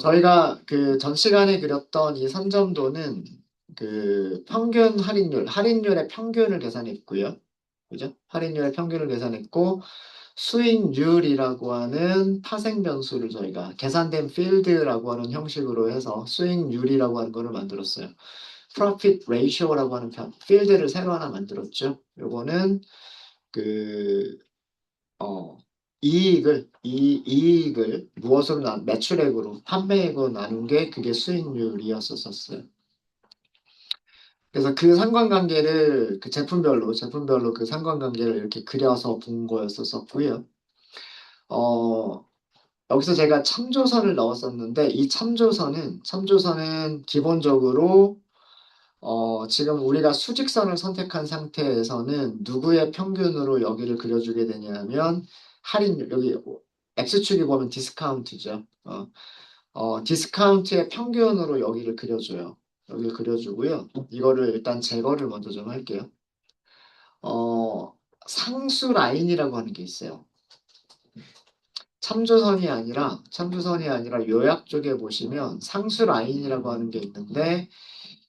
저희가 그 전 시간에 그렸던 이 선점도는 그 평균 할인율의 평균을 계산했고요. 그죠? 할인율의 평균을 계산했고, 수익률이라고 하는 파생 변수를 저희가 계산된 필드라고 하는 형식으로 해서 수익률이라고 하는 거를 만들었어요. Profit Ratio라고 하는 필드를 새로 하나 만들었죠. 요거는 그 어, 이익을 무엇으로 매출액으로, 판매액으로 나눈 게 그게 수익률이었었어요. 그래서 그 상관관계를 그 제품별로 그 상관관계를 이렇게 그려서 본 거였었고요. 어, 여기서 제가 참조선을 넣었었는데 이 참조선은 기본적으로 지금 우리가 수직선을 선택한 상태에서는 누구의 평균으로 여기를 그려주게 되냐면 할인율, 여기 X축이 보면 디스카운트죠. 디스카운트의 평균으로 여기를 그려줘요. 여기를 그려주고요. 이거를 일단 제거를 먼저 좀 할게요. 어, 상수 라인이라고 하는 게 있어요. 참조선이 아니라 요약 쪽에 보시면 상수 라인이라고 하는 게 있는데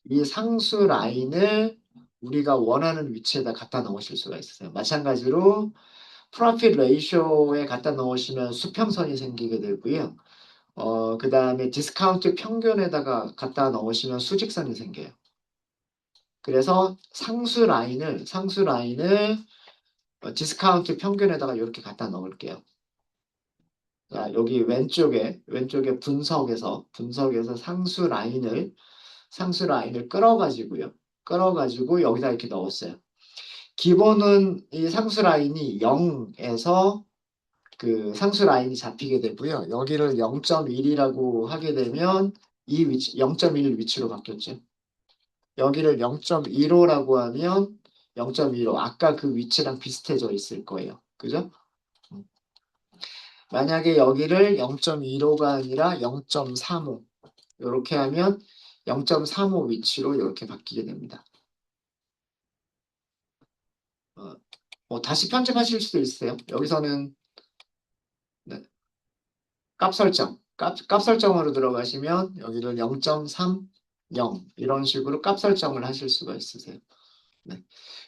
이 상수 라인을 우리가 원하는 위치에다 갖다 넣으실 수가 있어요. 마찬가지로 프로핏 레이쇼에 갖다 넣으시면 수평선이 생기게 되고요. 그 다음에 디스카운트 평균에다가 갖다 넣으시면 수직선이 생겨요. 그래서 상수 라인을 디스카운트 평균에다가 이렇게 갖다 넣을게요. 자, 여기 왼쪽에 분석에서 상수 라인을 끌어가지고 여기다 이렇게 넣었어요. 기본은 이 상수 라인이 0에서 그 상수 라인이 잡히게 되고요. 여기를 0.1이라고 하게 되면 이 위치 0.1 위치로 바뀌었죠. 여기를 0.15라고 하면 0.15 아까 그 위치랑 비슷해져 있을 거예요. 그죠? 음. 만약에 여기를 0.15가 아니라 0.35 이렇게 하면 0.35 위치로 이렇게 바뀌게 됩니다. 어, 다시 편집하실 수도 있어요. 여기서는 네, 값 설정으로 들어가시면 여기를 0.30 이런 식으로 값 설정을 하실 수가 있으세요. 네.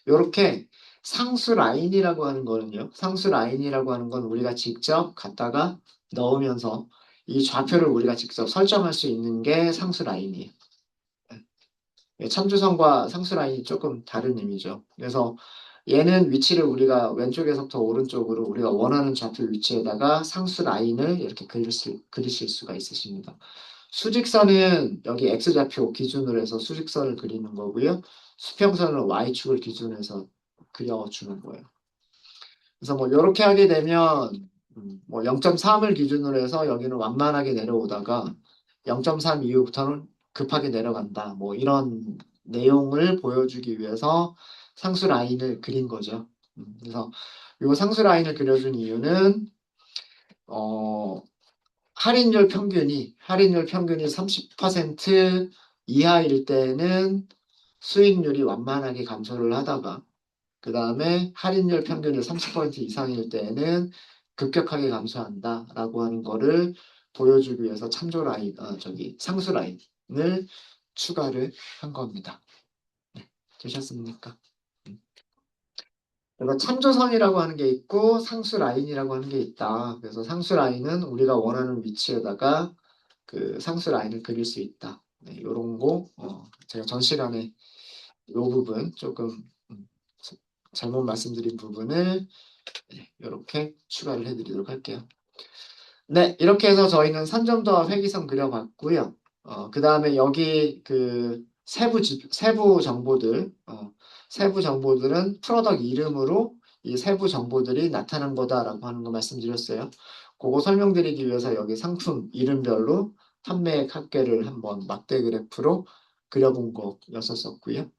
이렇게 상수 라인이라고 하는 건 우리가 직접 갖다가 넣으면서 이 좌표를 우리가 직접 설정할 수 있는 게 상수 라인이에요. 네. 참조선과 상수 라인이 조금 다른 의미죠. 그래서 얘는 위치를 우리가 왼쪽에서부터 오른쪽으로 우리가 원하는 좌표 위치에다가 상수 라인을 이렇게 그리실 수가 있으십니다. 수직선은 여기 X좌표 기준으로 해서 수직선을 그리는 거고요. 수평선은 Y축을 기준으로 해서 그려주는 거예요. 그래서 뭐 이렇게 하게 되면 뭐 0.3을 기준으로 해서 여기는 완만하게 내려오다가 0.3 이후부터는 급하게 내려간다. 뭐 이런 내용을 보여주기 위해서 상수 라인을 그린 거죠. 그래서 이 상수 라인을 그려준 이유는 어, 할인율 평균이 30% 이하일 때는 수익률이 완만하게 감소를 하다가 그 다음에 할인율 평균이 30% 이상일 때는 급격하게 감소한다라고 하는 거를 보여주기 위해서 상수 라인을 추가를 한 겁니다. 네, 되셨습니까? 음. 그래서 참조선이라고 하는 게 있고 상수 라인이라고 하는 게 있다. 그래서 상수 라인은 우리가 원하는 위치에다가 그 상수 라인을 그릴 수 있다. 네, 이런 거 제가 전 시간에 이 부분 조금 잘못 말씀드린 부분을 이렇게 추가를 해드리도록 할게요. 네, 이렇게 해서 저희는 선점도와 회기선 그려봤고요. 그 다음에 여기 그 세부 정보들은 프로덕트 이름으로 이 세부 정보들이 나타난 거다라고 하는 거 말씀드렸어요. 그거 설명드리기 위해서 여기 상품 이름별로 판매액 합계를 한번 막대 그래프로 그려본 거였었고요.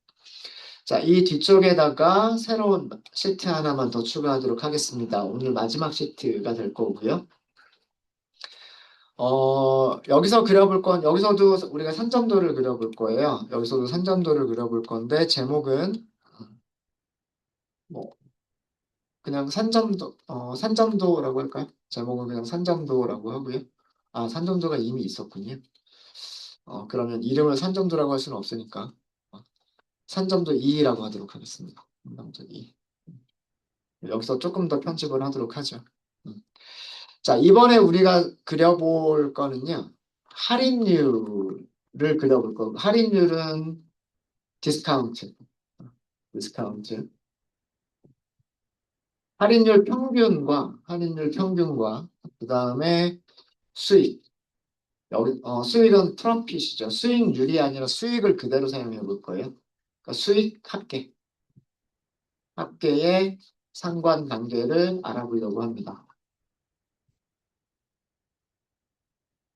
자, 이 뒤쪽에다가 새로운 시트 하나만 더 추가하도록 하겠습니다. 오늘 마지막 시트가 될 거고요. 여기서도 우리가 산점도를 그려볼 거예요. 여기서도 산점도를 그려볼 건데, 제목은, 뭐, 그냥 산점도라고 할까요? 제목은 그냥 산점도라고 하고요. 아, 산정도가 이미 있었군요. 그러면 이름을 산정도라고 할 수는 없으니까 어, 산정도 2라고 하도록 하겠습니다. 산정도 2. 여기서 조금 더 편집을 하도록 하죠. 음. 자, 이번에 우리가 그려볼 거는요. 할인율을 그려볼 거고, 할인율은 디스카운트, 디스카운트. 할인율 평균과, 그 다음에 수익. 수익은 프로핏이죠. 수익률이 아니라 수익을 그대로 사용해 볼 거예요. 그러니까 수익 합계의 상관관계를 알아보려고 합니다.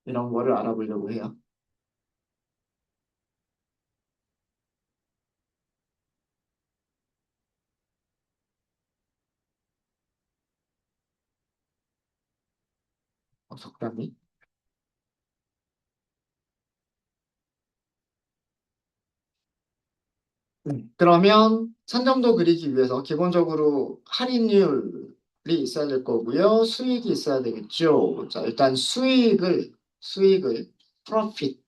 이런 거를 알아보려고 해요. 적당히. 그러면 산정도 그리기 위해서 기본적으로 할인율이 있어야 될 거고요. 수익이 있어야 되겠죠. 자, 일단 수익을 프로핏,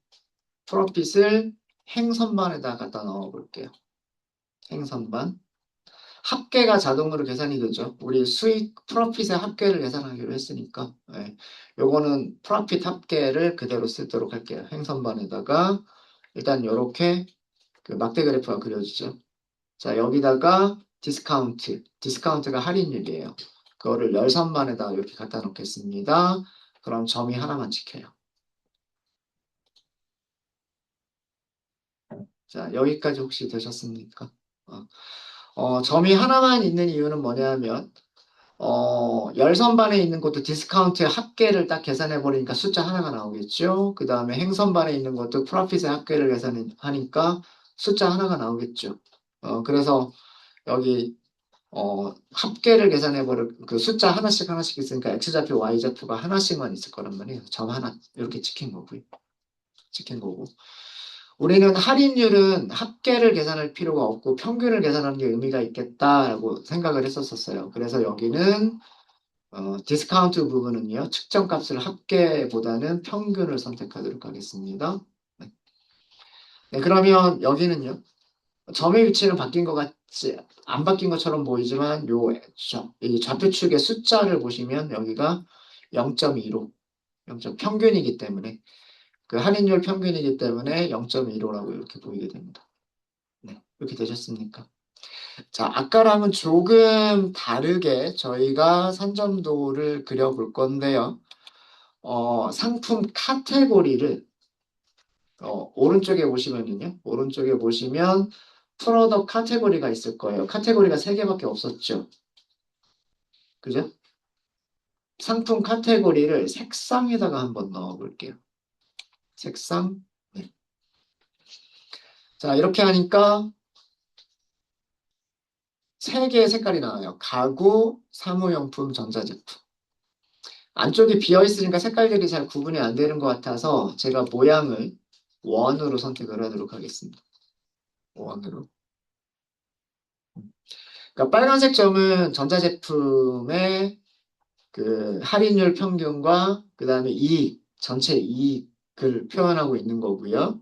프로핏을 행선반에다 갖다 넣어 볼게요. 행선반. 합계가 자동으로 계산이 되죠. 우리 수익 프로핏의 합계를 계산하기로 했으니까. 예. 요거는 프로핏 합계를 그대로 쓰도록 할게요. 행선반에다가 일단 이렇게 그 막대 그래프가 그려지죠. 자, 여기다가 디스카운트가 할인율이에요. 그거를 열선반에다 이렇게 갖다 놓겠습니다. 그럼 점이 하나만 찍혀요. 자, 여기까지 혹시 되셨습니까? 어, 점이 하나만 있는 이유는 뭐냐면, 열선반에 있는 것도 디스카운트 합계를 딱 계산해 버리니까 숫자 하나가 나오겠죠. 그 다음에 행선반에 있는 것도 프로핏의 합계를 계산하니까 숫자 하나가 나오겠죠. 그래서 여기 합계를 계산해버릴 그 숫자 하나씩 하나씩 있으니까 x좌표, y좌표가 하나씩만 있을 거란 말이에요. 점 하나 이렇게 찍힌 거고요. 찍힌 거고. 우리는 할인율은 합계를 계산할 필요가 없고 평균을 계산하는 게 의미가 있겠다라고 생각을 했었어요. 그래서 여기는 디스카운트 부분은요. 측정값을 합계보다는 평균을 선택하도록 하겠습니다. 네, 네, 그러면 여기는요. 점의 위치는 바뀐 것 같지, 안 바뀐 것처럼 보이지만, 이 좌표축의 숫자를 보시면 여기가 0.25, 0. 평균이기 때문에, 그 할인율 평균이기 때문에 0.15라고 이렇게 보이게 됩니다. 네, 이렇게 되셨습니까? 자, 아까랑은 조금 다르게 저희가 산점도를 그려볼 건데요. 상품 카테고리를 오른쪽에 보시면은요. 오른쪽에 보시면 프로덕트 카테고리가 있을 거예요. 카테고리가 세 개밖에 없었죠. 그죠? 상품 카테고리를 색상에다가 한번 넣어 볼게요. 색상. 네. 자, 이렇게 하니까 세 개의 색깔이 나와요. 가구, 사무용품, 전자제품. 안쪽이 비어 있으니까 색깔들이 잘 구분이 안 되는 것 같아서 제가 모양을 원으로 선택을 하도록 하겠습니다. 원으로. 그러니까 빨간색 점은 전자제품의 그 할인율 평균과 그 다음에 전체 이익을 표현하고 있는 거고요.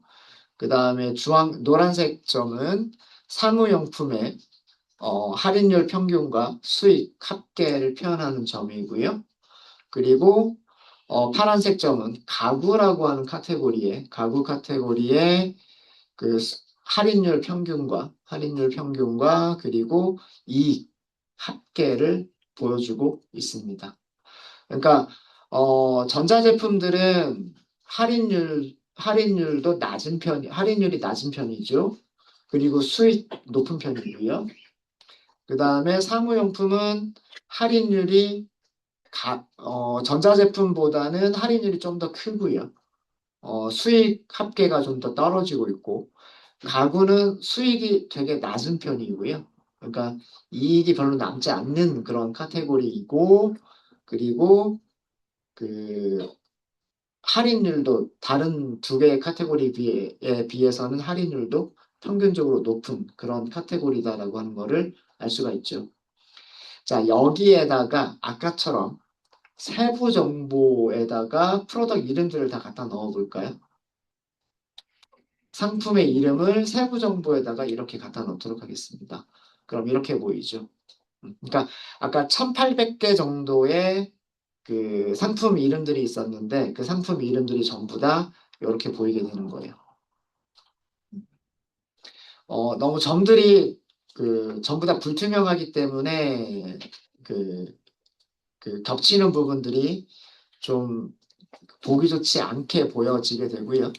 그 다음에 노란색 점은 사무용품의 할인율 평균과 수익 합계를 표현하는 점이고요. 그리고 파란색 점은 가구 카테고리의 그 할인율 평균과 그리고 이익 합계를 보여주고 있습니다. 그러니까 전자제품들은 할인율이 낮은 편이죠. 그리고 수익 높은 편이고요. 그 다음에 사무용품은 할인율이 전자제품보다는 할인율이 좀 더 크고요. 수익 합계가 좀 더 떨어지고 있고, 가구는 수익이 되게 낮은 편이고요. 그러니까 이익이 별로 남지 않는 그런 카테고리이고, 그리고 그 할인율도 다른 두 개의 카테고리에 비해서는 할인율도 평균적으로 높은 그런 카테고리다라고 하는 거를 알 수가 있죠. 자, 여기에다가 아까처럼 세부 정보에다가 프로덕트 이름들을 다 갖다 넣어 볼까요? 상품의 이름을 세부 정보에다가 이렇게 갖다 놓도록 하겠습니다. 그럼 이렇게 보이죠. 그러니까 아까 1800개 정도의 그 상품 이름들이 있었는데 그 상품 이름들이 전부 다 이렇게 보이게 되는 거예요. 너무 점들이 전부 다 불투명하기 때문에 그, 그 겹치는 부분들이 좀 보기 좋지 않게 보여지게 되고요.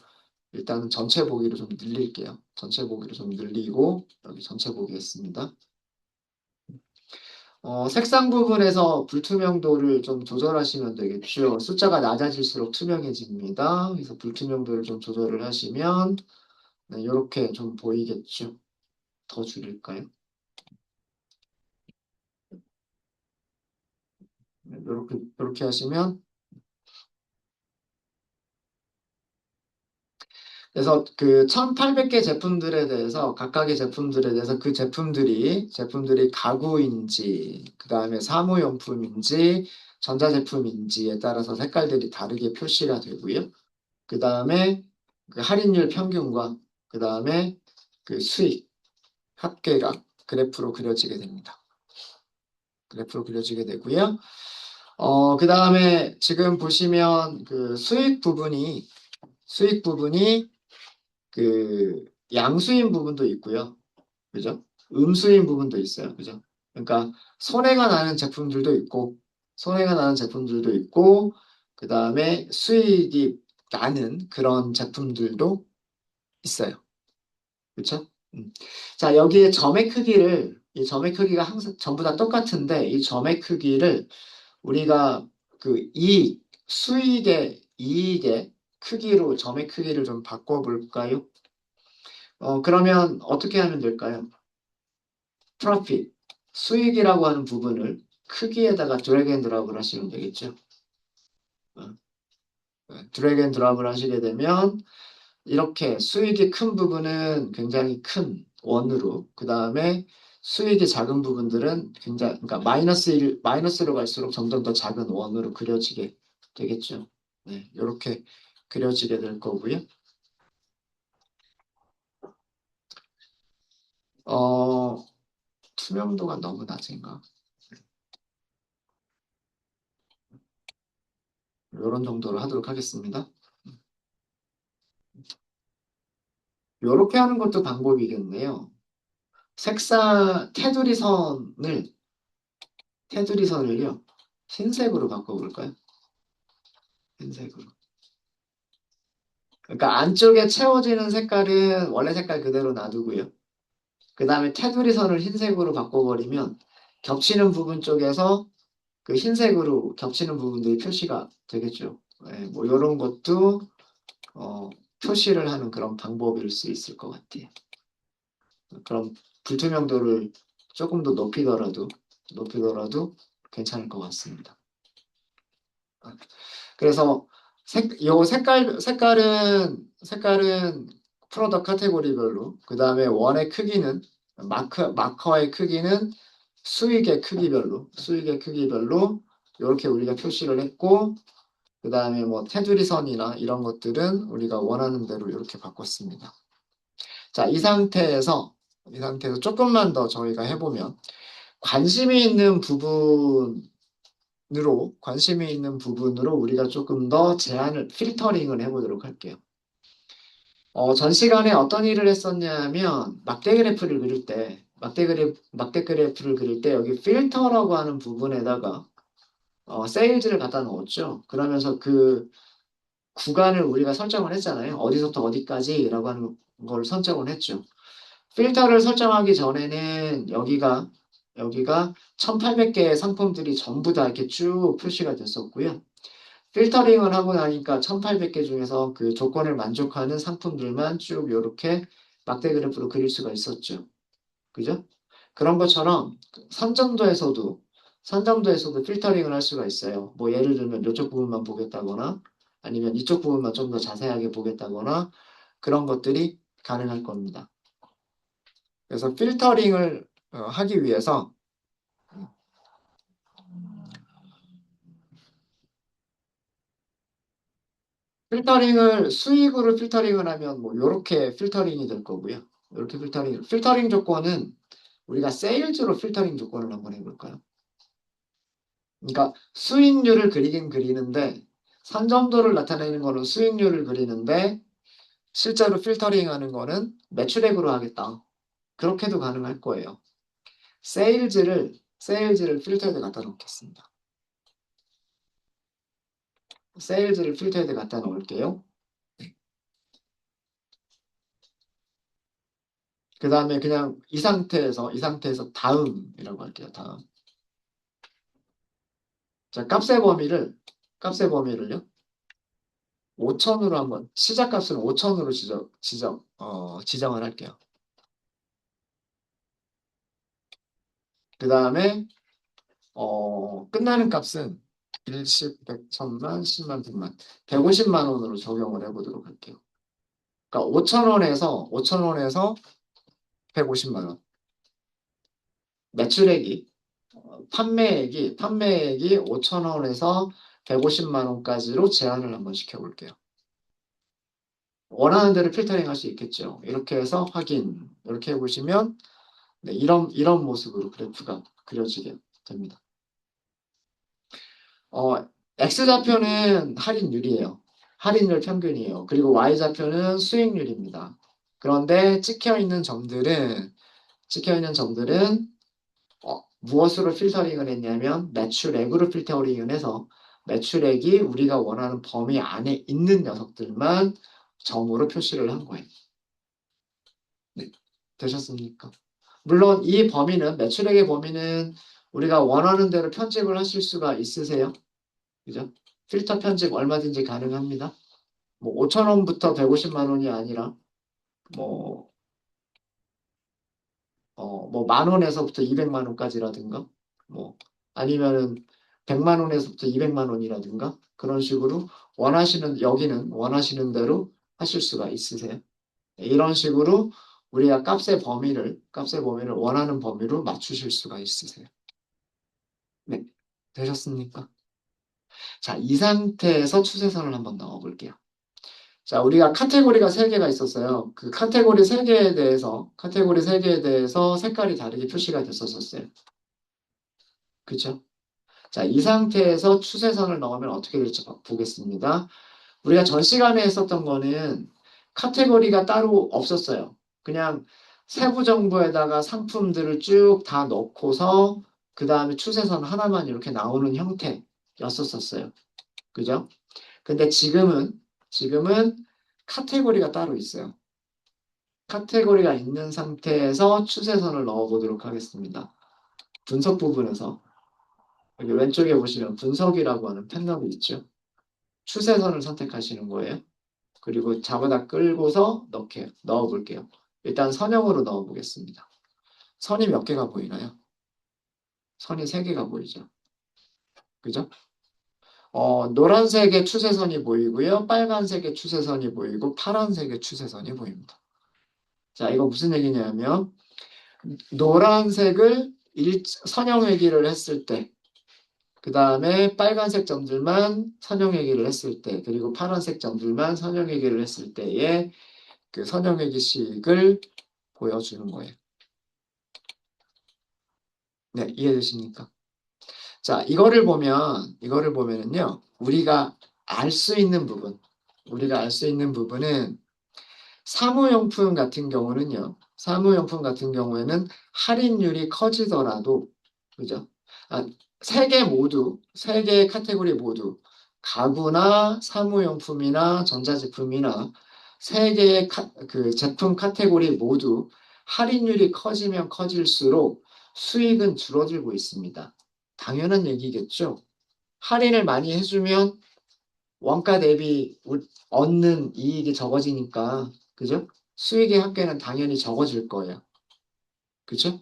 일단은 전체 보기로 좀 늘릴게요. 전체 보기로 좀 늘리고 여기 전체 보기 했습니다. 색상 부분에서 불투명도를 좀 조절하시면 되겠죠. 숫자가 낮아질수록 투명해집니다. 그래서 불투명도를 좀 조절을 하시면 네, 이렇게 좀 보이겠죠. 더 줄일까요? 네, 이렇게 하시면 그래서 그 1800개 제품들에 대해서 각각의 제품들에 대해서 그 제품들이 가구인지 그다음에 사무용품인지 전자제품인지에 따라서 색깔들이 다르게 표시가 되고요. 그다음에 그 할인율 평균과 그다음에 그 수익 합계가 그래프로 그려지게 됩니다. 그래프로 그려지게 되고요. 그다음에 지금 보시면 그 수익 부분이 그 양수인 부분도 있고요. 그죠? 음수인 부분도 있어요. 그죠? 그러니까 손해가 나는 제품들도 있고 손해가 나는 제품들도 있고 그다음에 수익이 나는 그런 제품들도 있어요. 그렇죠? 자, 여기에 이 점의 크기가 항상 전부 다 똑같은데 이 점의 크기를 우리가 그 이익의 크기로 점의 크기를 좀 바꿔볼까요? 그러면 어떻게 하면 될까요? profit, 수익이라고 하는 부분을 크기에다가 드래그 앤 드랍을 하시면 되겠죠. 어, 드래그 앤 드랍을 하시게 되면 이렇게 수익이 큰 부분은 굉장히 큰 원으로, 그 다음에 수익이 작은 부분들은 그러니까 마이너스로 갈수록 점점 더 작은 원으로 그려지게 되겠죠. 네, 이렇게 그려지게 될 거고요. 어, 투명도가 너무 낮은가? 이런 정도로 하도록 하겠습니다. 이렇게 하는 것도 방법이겠네요. 테두리선을요, 흰색으로 바꿔볼까요? 흰색으로. 그러니까 안쪽에 채워지는 색깔은 원래 색깔 그대로 놔두고요. 그 다음에 테두리선을 흰색으로 바꿔버리면 겹치는 부분 쪽에서 그 흰색으로 겹치는 부분들이 표시가 되겠죠. 네, 뭐 이런 것도 어, 표시를 하는 그런 방법일 수 있을 것 같아요. 그럼 불투명도를 조금 더 높이더라도 괜찮을 것 같습니다. 그래서 요 색깔은 프로덕트 카테고리별로, 그 다음에 원의 크기는, 마커의 크기는 수익의 크기별로 이렇게 우리가 표시를 했고, 그 다음에 뭐 테두리 선이나 이런 것들은 우리가 원하는 대로 이렇게 바꿨습니다. 자, 이 상태에서 조금만 더 저희가 해보면, 관심이 있는 부분으로 우리가 조금 더 필터링을 해보도록 할게요. 전 시간에 어떤 일을 했었냐면, 막대 그래프를 그릴 때 여기 필터라고 하는 부분에다가 세일즈를 갖다 넣었죠. 그러면서 그 구간을 우리가 설정을 했잖아요. 어디서부터 어디까지라고 하는 걸 설정을 했죠. 필터를 설정하기 전에는 여기가 1800개의 상품들이 전부 다 이렇게 쭉 표시가 됐었고요. 필터링을 하고 나니까 1800개 중에서 그 조건을 만족하는 상품들만 쭉 이렇게 막대 그래프로 그릴 수가 있었죠. 그죠? 그런 것처럼 선점도에서도 필터링을 할 수가 있어요. 뭐 예를 들면 이쪽 부분만 보겠다거나 아니면 이쪽 부분만 좀 더 자세하게 보겠다거나 그런 것들이 가능할 겁니다. 그래서 필터링을 하기 위해서 필터링을 수익으로 필터링을 하면 뭐 요렇게 필터링이 될 거고요. 이렇게 필터링 조건은 우리가 세일즈로 필터링 조건을 한번 해볼까요? 그러니까 수익률을 그리긴 그리는데 선점도를 나타내는 거는 수익률을 그리는데 실제로 필터링 하는 거는 매출액으로 하겠다. 그렇게도 가능할 거예요. 세일즈를 필터에다 갖다 놓겠습니다. 세일즈를 필터에다 갖다 놓을게요. 그 다음에 그냥 이 상태에서 다음이라고 할게요. 다음. 자, 값의 범위를요. 5천으로 한번, 시작값은 5천으로 지정을 할게요. 그 다음에, 끝나는 값은 1, 10, 100, 1000만, 10만, 100만, 150만 원으로 적용을 해보도록 할게요. 그러니까 5천 원에서 150만 원. 매출액이, 판매액이 5천 원에서 150만 원까지로 제한을 한번 시켜볼게요. 원하는 대로 필터링 할 수 있겠죠. 이렇게 해서 확인. 이렇게 해보시면, 네, 이런 모습으로 그래프가 그려지게 됩니다. X좌표는 할인율이에요. 할인율 평균이에요. 그리고 Y좌표는 수익률입니다. 그런데 찍혀 있는 점들은 무엇으로 필터링을 했냐면 매출액으로 필터링을 해서 매출액이 우리가 원하는 범위 안에 있는 녀석들만 점으로 표시를 한 거예요. 네, 되셨습니까? 물론 이 범위는 매출액의 범위는 우리가 원하는 대로 편집을 하실 수가 있으세요. 그죠? 필터 편집 얼마든지 가능합니다. 뭐 5천 원부터 150만 원이 아니라 뭐 뭐 만 원에서부터 200만 원까지라든가 뭐 아니면은 100만 원에서부터 200만 원이라든가 그런 식으로 여기는 원하시는 대로 하실 수가 있으세요. 이런 식으로 우리가 값의 범위를 원하는 범위로 맞추실 수가 있으세요. 네. 되셨습니까? 자, 이 상태에서 추세선을 한번 넣어볼게요. 자, 우리가 카테고리가 3개가 있었어요. 그 카테고리 3개에 대해서 색깔이 다르게 표시가 됐었어요. 그쵸? 자, 이 상태에서 추세선을 넣으면 어떻게 될지 보겠습니다. 우리가 전 시간에 했었던 거는 카테고리가 따로 없었어요. 그냥 세부 정보에다가 상품들을 쭉 다 넣고서 그 다음에 추세선 하나만 이렇게 나오는 형태였었어요. 그죠? 근데 지금은 카테고리가 따로 있어요. 카테고리가 있는 상태에서 추세선을 넣어보도록 하겠습니다. 분석 부분에서 여기 왼쪽에 보시면 분석이라고 하는 펜너이 있죠. 추세선을 선택하시는 거예요. 그리고 잡아다 끌고서 넣어볼게요. 일단 선형으로 넣어보겠습니다. 선이 몇 개가 보이나요? 선이 3개가 보이죠. 그죠? 노란색의 추세선이 보이고요. 빨간색의 추세선이 보이고 파란색의 추세선이 보입니다. 자, 이거 무슨 얘기냐면 노란색을 선형회기를 했을 때, 그 다음에 빨간색 점들만 선형회기를 했을 때, 그리고 파란색 점들만 선형회기를 했을 때의 그 선형회기식을 보여주는 거예요. 네, 이해되십니까? 자, 이거를 보면은요, 우리가 알 수 있는 부분은 사무용품 같은 경우에는 할인율이 커지더라도, 그죠? 아, 세 개의 카테고리 모두, 가구나 사무용품이나 전자제품이나 세 개의 그 제품 카테고리 모두 할인율이 커지면 커질수록 수익은 줄어들고 있습니다. 당연한 얘기겠죠? 할인을 많이 해주면 원가 대비 얻는 이익이 적어지니까, 그죠? 수익의 합계는 당연히 적어질 거예요. 그죠?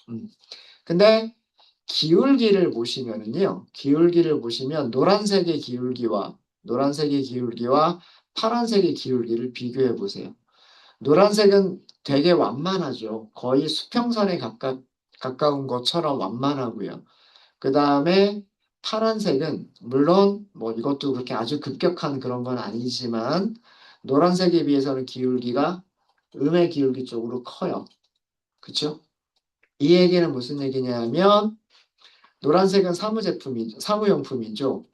음. 근데 기울기를 보시면 노란색의 기울기와 파란색의 기울기를 비교해 보세요. 노란색은 되게 완만하죠. 거의 수평선에 가까운 것처럼 완만하고요. 그 다음에 파란색은 물론 뭐 이것도 그렇게 아주 급격한 그런 건 아니지만 노란색에 비해서는 기울기가 음의 기울기 쪽으로 커요. 그쵸? 이 얘기는 무슨 얘기냐면 노란색은 사무용품이죠.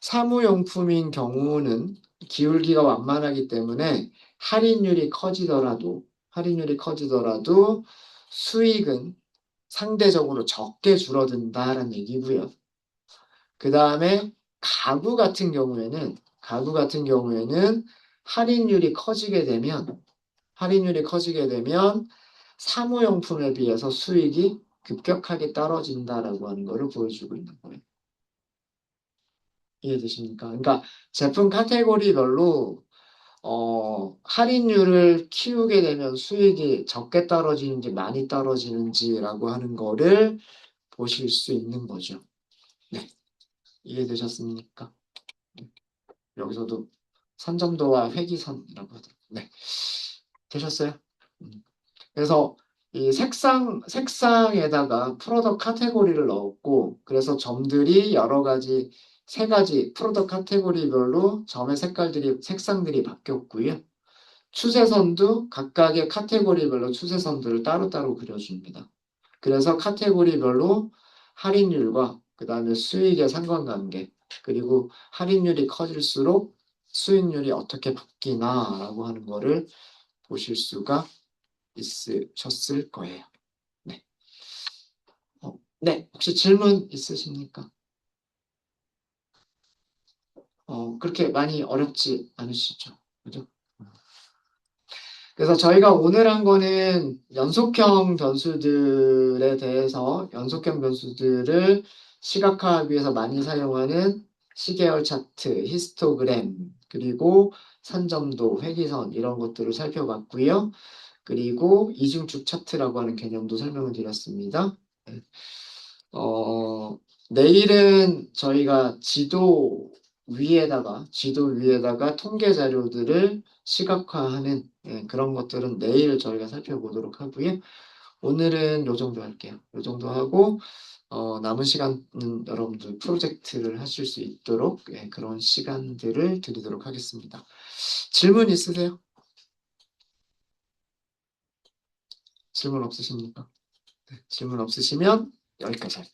사무용품인 경우는 기울기가 완만하기 때문에 할인율이 커지더라도 수익은 상대적으로 적게 줄어든다라는 얘기고요. 그 다음에 가구 같은 경우에는 할인율이 커지게 되면 할인율이 커지게 되면 사무용품에 비해서 수익이 급격하게 떨어진다라고 하는 것을 보여주고 있는 거예요. 이해되십니까? 그러니까 제품 카테고리별로 할인율을 키우게 되면 수익이 적게 떨어지는지 많이 떨어지는지라고 하는 거를 보실 수 있는 거죠. 네, 이해되셨습니까? 네. 여기서도 선점도와 회기선이라고 하더라고요. 네, 되셨어요? 음. 그래서 이 색상에다가 프로덕트 카테고리를 넣었고, 그래서 점들이 여러 가지, 세 가지 프로덕트 카테고리별로 색상들이 바뀌었고요. 추세선도 각각의 카테고리별로 추세선들을 따로따로 그려줍니다. 그래서 카테고리별로 할인율과 그 다음에 수익의 상관관계, 그리고 할인율이 커질수록 수익률이 어떻게 바뀌나라고 하는 거를 보실 수가 있으셨을 거예요. 네. 네, 혹시 질문 있으십니까? 그렇게 많이 어렵지 않으시죠? 그죠? 그래서 저희가 오늘 한 거는 연속형 변수들을 시각화하기 위해서 많이 사용하는 시계열 차트, 히스토그램, 그리고 산점도, 회기선 이런 것들을 살펴봤고요. 그리고 이중축 차트라고 하는 개념도 설명을 드렸습니다. 네. 내일은 저희가 지도 위에다가 통계 자료들을 시각화하는 그런 것들은 내일 저희가 살펴보도록 하고요. 오늘은 요 정도 할게요. 요 정도 하고 남은 시간은 여러분들 프로젝트를 하실 수 있도록 그런 시간들을 드리도록 하겠습니다. 질문 있으세요? 질문 없으십니까? 네, 질문 없으시면 여기까지 할게요.